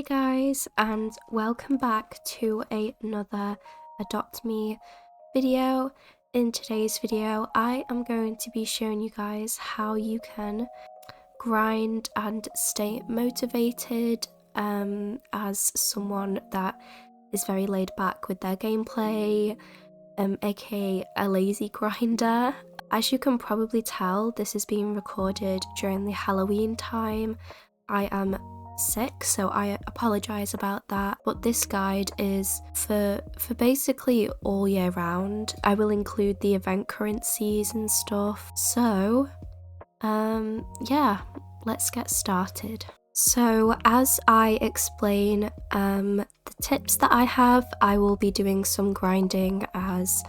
Hi guys, and welcome back to another Adopt Me video. In today's video I am going to be showing you guys how you can grind and stay motivated as someone that is very laid back with their gameplay, aka a lazy grinder. As you can probably tell, this is being recorded during the Halloween time. I am sick, so I apologize about that, but this guide is for basically all year round. I will include the event currencies and stuff. So yeah, let's get started. So as I explain the tips that I have, I will be doing some grinding as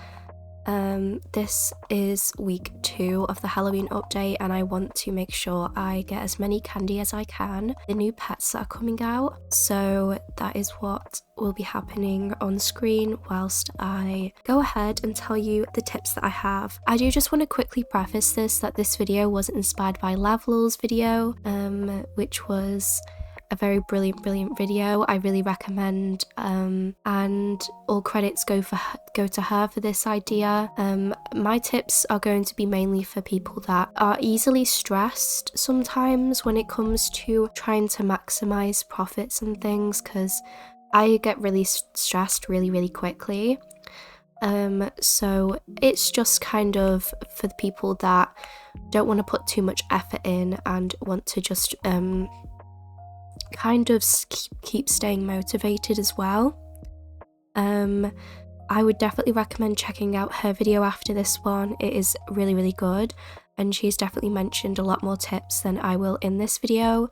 this is week 2 of the Halloween update, and I want to make sure I get as many candy as I can, the new pets that are coming out. So that is what will be happening on screen whilst I go ahead and tell you the tips that I have. I do just want to quickly preface this that this video was inspired by Lavlul's video, which was a very brilliant video. I really recommend, and all credits go to her for this idea. My tips are going to be mainly for people that are easily stressed sometimes when it comes to trying to maximize profits and things, because I get really stressed really quickly. So it's just kind of for the people that don't want to put too much effort in and want to just kind of keep staying motivated as well. I would definitely recommend checking out her video after this one. It is really good, and she's definitely mentioned a lot more tips than I will in this video.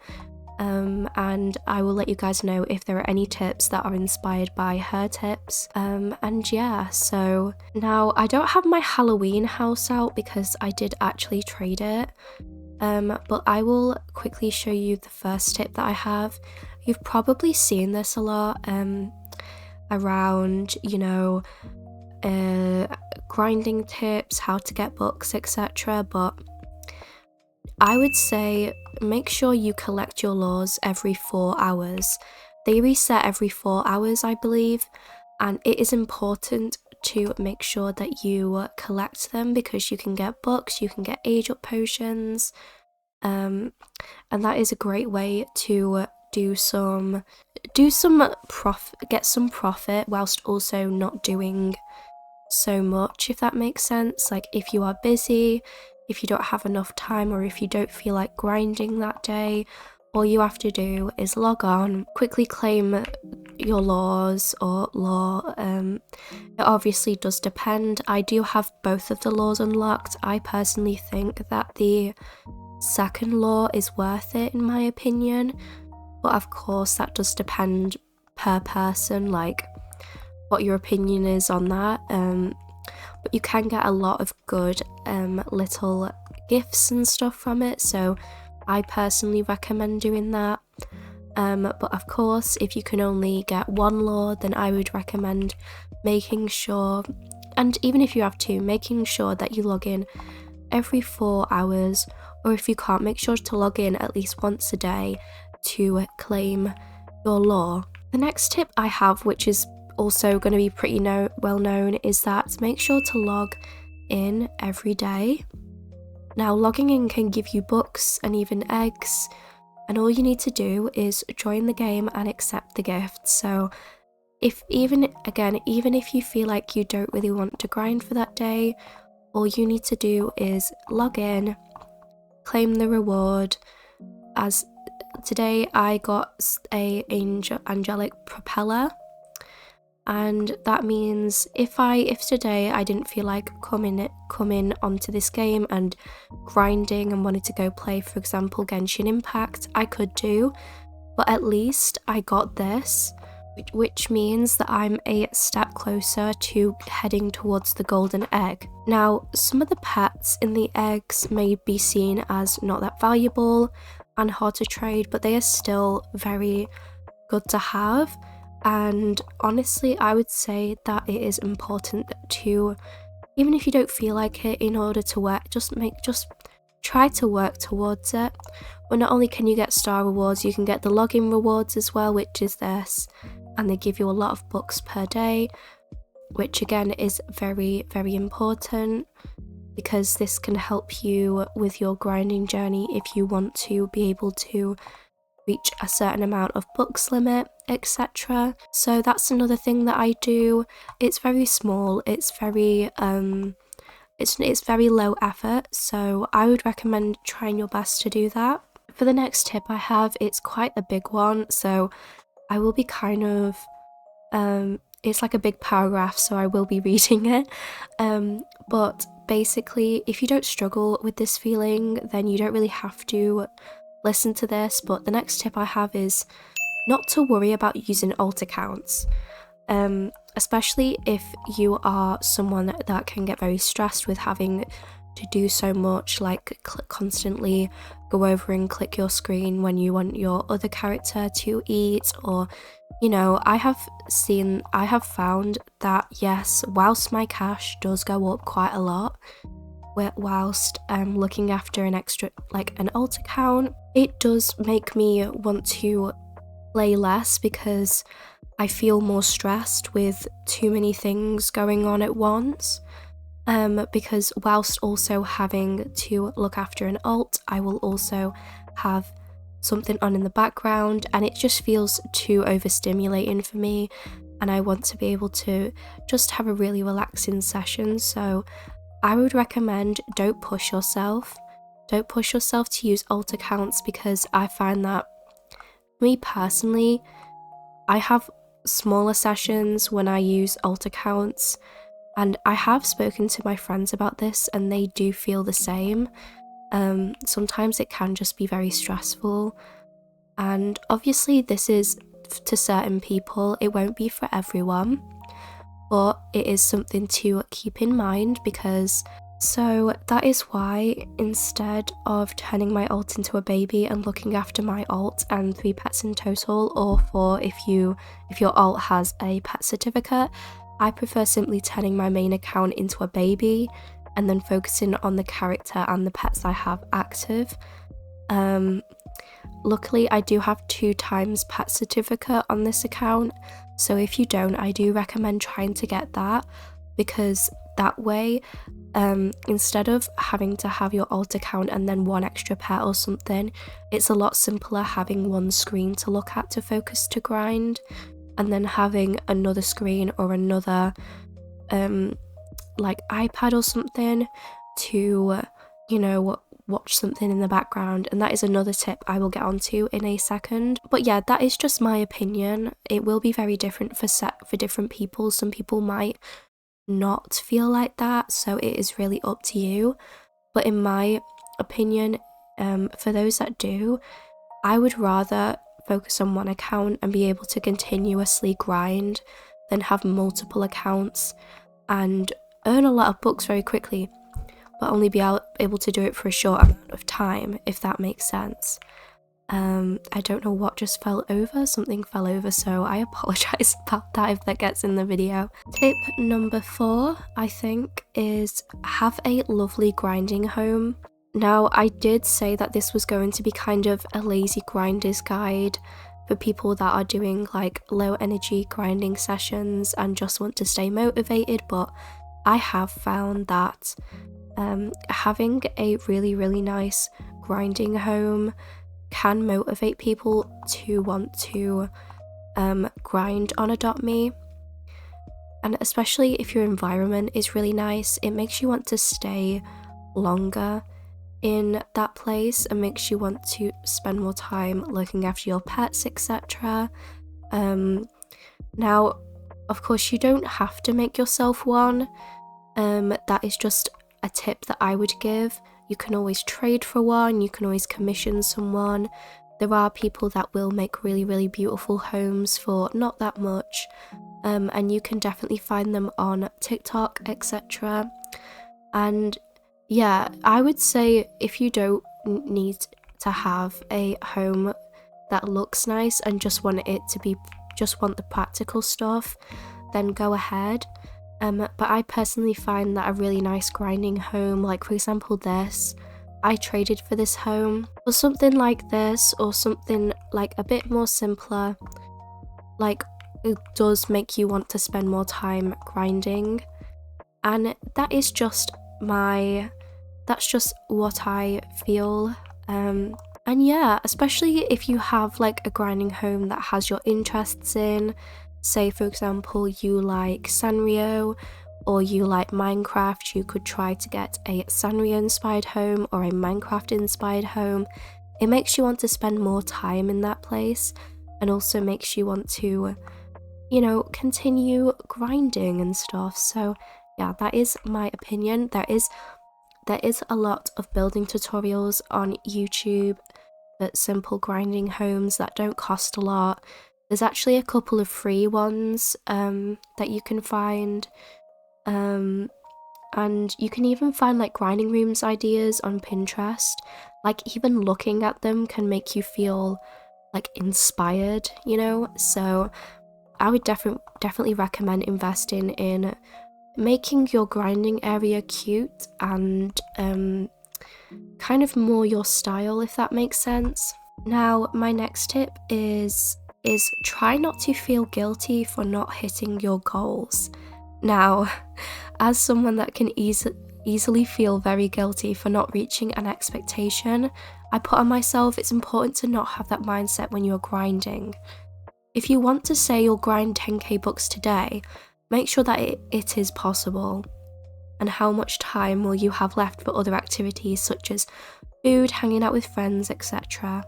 And I will let you guys know if there are any tips that are inspired by her tips. And yeah, so now I don't have my Halloween house out because I did actually trade it. But I will quickly show you the first tip that I have. You've probably seen this a lot around, you know, grinding tips, how to get books, etc. But I would say make sure you collect your laws every 4 hours. They reset every 4 hours, I believe, and it is important to make sure that you collect them because you can get books, you can get age up potions, and that is a great way to get some profit whilst also not doing so much, if that makes sense. Like if you are busy, if you don't have enough time, or if you don't feel like grinding that day, all you have to do is log on, quickly claim your laws or law. It obviously does depend. I do have both of the laws unlocked. I personally think that the second law is worth it in my opinion, but of course that does depend per person, like what your opinion is on that. But you can get a lot of good little gifts and stuff from it, so I personally recommend doing that. But of course, if you can only get one law, then I would recommend making sure, and even if you have two, making sure that you log in every 4 hours, or if you can't, make sure to log in at least once a day to claim your law. The next tip I have, which is also going to be pretty well known, is that make sure to log in every day. Now, logging in can give you books and even eggs, and all you need to do is join the game and accept the gift. So even if you feel like you don't really want to grind for that day, all you need to do is log in, claim the reward. As today I got a angelic propeller, and that means if today I didn't feel like coming onto this game and grinding and wanted to go play, for example, Genshin Impact, I could do, but at least I got this, which means that I'm a step closer to heading towards the golden egg. Now, some of the pets in the eggs may be seen as not that valuable and hard to trade, but they are still very good to have. And honestly, I would say that it is important to, even if you don't feel like it, in order to work, just try to work towards it. But not only can you get star rewards, you can get the login rewards as well, which is this, and they give you a lot of books per day, which again is very, very important, because this can help you with your grinding journey if you want to be able to reach a certain amount of books limit, etc. So that's another thing that I do. It's very small, it's very it's very low effort, so I would recommend trying your best to do that. For the next tip I have, it's quite a big one, so I will be kind of it's like a big paragraph, so I will be reading it. But basically, if you don't struggle with this feeling, then you don't really have to listen to this. But the next tip I have is not to worry about using alt accounts. Especially if you are someone that can get very stressed with having to do so much, like constantly go over and click your screen when you want your other character to eat, or I have found that yes, whilst my cash does go up quite a lot whilst looking after an extra, like an alt account, it does make me want to play less because I feel more stressed with too many things going on at once. Because whilst also having to look after an alt, I will also have something on in the background, and it just feels too overstimulating for me, and I want to be able to just have a really relaxing session. So I would recommend don't push yourself to use alt accounts, because I find that, me personally, I have smaller sessions when I use alt accounts, and I have spoken to my friends about this and they do feel the same. Sometimes it can just be very stressful, and obviously this is to certain people, it won't be for everyone, but it is something to keep in mind. So that is why, instead of turning my alt into a baby and looking after my alt and 3 pets in total, or 4 if your alt has a pet certificate, I prefer simply turning my main account into a baby and then focusing on the character and the pets I have active. Luckily, I do have 2 times pet certificate on this account, so if you don't, I do recommend trying to get that, because that way, instead of having to have your alt account and then 1 extra pet or something, it's a lot simpler having 1 screen to look at to focus to grind, and then having another screen or another like iPad or something to watch something in the background. And that is another tip I will get onto in a second. But yeah, that is just my opinion. It will be very different for different people. Some people might not feel like that, so it is really up to you. But in my opinion, for those that do, I would rather focus on 1 account and be able to continuously grind than have multiple accounts and earn a lot of books very quickly, but only be able to do it for a short amount of time, if that makes sense. I don't know what just fell over. Something fell over, so I apologize about that if that gets in the video. Tip number 4, I think, is have a lovely grinding home. Now, I did say that this was going to be kind of a lazy grinder's guide for people that are doing like low energy grinding sessions and just want to stay motivated, but I have found that having a really, really nice grinding home can motivate people to want to grind on Adopt Me. And especially if your environment is really nice, it makes you want to stay longer in that place and makes you want to spend more time looking after your pets, etc. Now, of course, you don't have to make yourself one. That is just a tip that I would give. You can always trade for one, you can always commission someone. There are people that will make really, really beautiful homes for not that much, and you can definitely find them on TikTok, etc. And yeah, I would say if you don't need to have a home that looks nice and just want the practical stuff, then go ahead. But I personally find that a really nice grinding home, like for example this, I traded for this home. For something like this, or something like a bit more simpler, like it does make you want to spend more time grinding. And that's just what I feel. And yeah, especially if you have like a grinding home that has your interests in, say for example you like Sanrio or you like Minecraft, you could try to get a Sanrio inspired home or a Minecraft inspired home. It makes you want to spend more time in that place, and also makes you want to, continue grinding and stuff. So yeah, that is my opinion. There is a lot of building tutorials on YouTube for simple grinding homes that don't cost a lot. There's actually a couple of free ones that you can find. And you can even find like grinding rooms ideas on Pinterest. Like even looking at them can make you feel like inspired, So I would definitely recommend investing in making your grinding area cute and kind of more your style, if that makes sense. Now, my next tip is try not to feel guilty for not hitting your goals. Now, as someone that can easily feel very guilty for not reaching an expectation, I put on myself it's important to not have that mindset when you're grinding. If you want to say you'll grind 10k books today, make sure that it is possible. And how much time will you have left for other activities such as food, hanging out with friends, etc.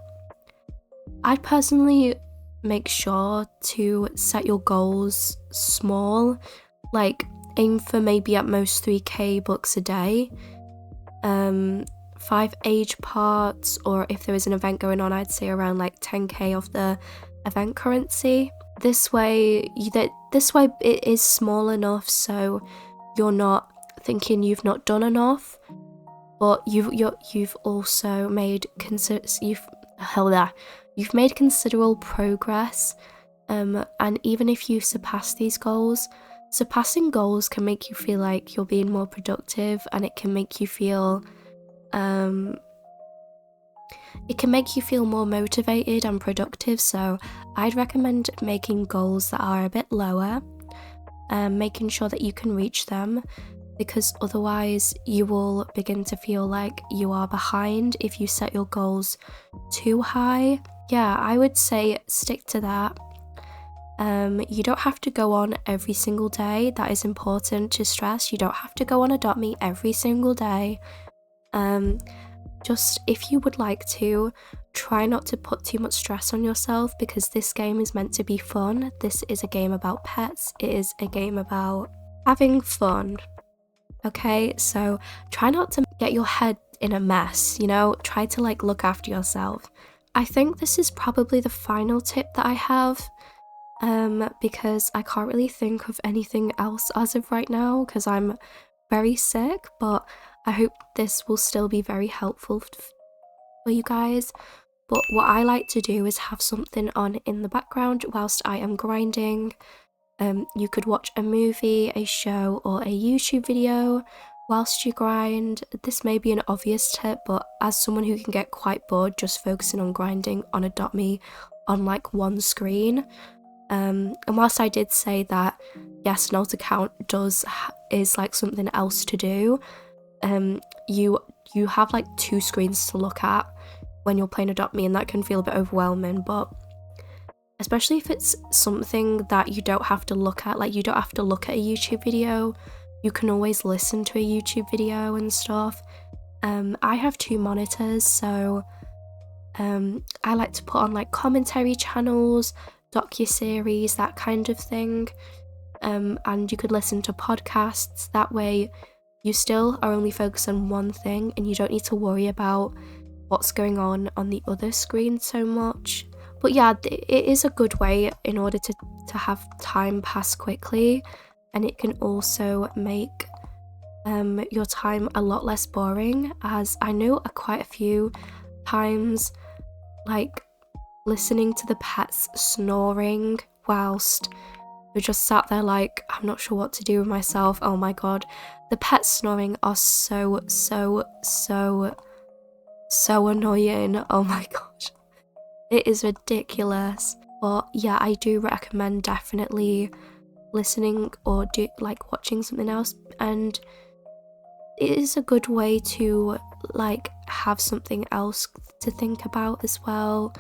I'd personally make sure to set your goals small, like aim for maybe at most 3k books a day, 5 age parts, or if there is an event going on, I'd say around like 10k of the event currency. This way it is small enough so you're not thinking you've not done enough, but you've also made you've made considerable progress. And even if you surpass these goals, surpassing goals can make you feel like you're being more productive, and it can make you feel more motivated and productive. So I'd recommend making goals that are a bit lower, making sure that you can reach them, because otherwise you will begin to feel like you are behind if you set your goals too high. Yeah, I would say stick to that. You don't have to go on every single day. That is important to stress. You don't have to go on Adopt Me every single day. Just if you would like to, try not to put too much stress on yourself, because this game is meant to be fun. This is a game about pets. It is a game about having fun. Okay, so try not to get your head in a mess, try to like look after yourself. I think this is probably the final tip that I have, because I can't really think of anything else as of right now because I'm very sick, but I hope this will still be very helpful for you guys. But what I like to do is have something on in the background whilst I am grinding. You could watch a movie, a show, or a YouTube video whilst you grind. This may be an obvious tip, but as someone who can get quite bored just focusing on grinding on Adopt Me on like one screen, and whilst I did say that yes, an alt account is like something else to do, you have like 2 screens to look at when you're playing Adopt Me, and that can feel a bit overwhelming. But especially if it's something that you don't have to look at, like you don't have to look at a YouTube video, you can always listen to a YouTube video and stuff. I have 2 monitors, so I like to put on like commentary channels, docuseries, that kind of thing. And you could listen to podcasts. That way you still are only focused on one thing and you don't need to worry about what's going on the other screen so much. But yeah, it is a good way in order to have time pass quickly, and it can also make your time a lot less boring, as I know quite a few times, like listening to the pets snoring whilst you're just sat there like, I'm not sure what to do with myself. Oh my god, the pets snoring are so so annoying. Oh my gosh. It is ridiculous. But yeah, I do recommend definitely listening or watching something else, and it is a good way to like have something else to think about as well,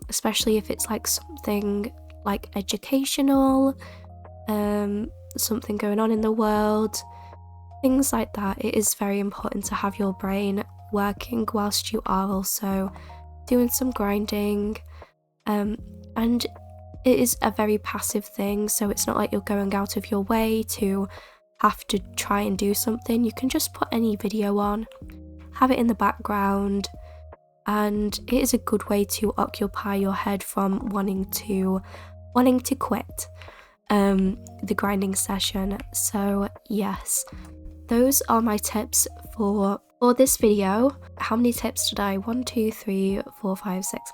especially if it's like something like educational, something going on in the world, things like that. It is very important to have your brain working whilst you are also doing some grinding, and it is a very passive thing, so it's not like you're going out of your way to have to try and do something. You can just put any video on, have it in the background, and it is a good way to occupy your head from wanting to quit the grinding session. So yes, those are my tips for this video. How many tips did I? 1, 2, 3, 4, 5, 6.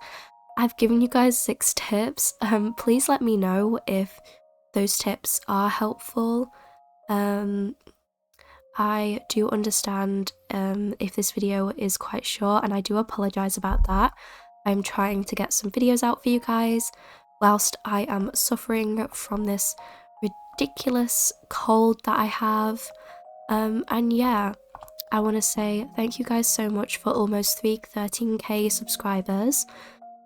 I've given you guys 6 tips. Please let me know if those tips are helpful. I do understand if this video is quite short, and I do apologize about that. I'm trying to get some videos out for you guys whilst I am suffering from this ridiculous cold that I have. And yeah, I want to say thank you guys so much for almost 13k subscribers.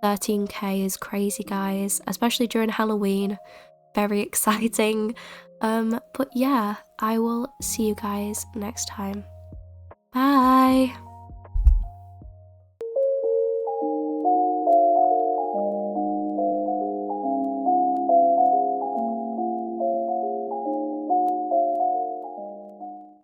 13k is crazy, guys, especially during Halloween. Very exciting. But yeah, I will see you guys next time. Bye!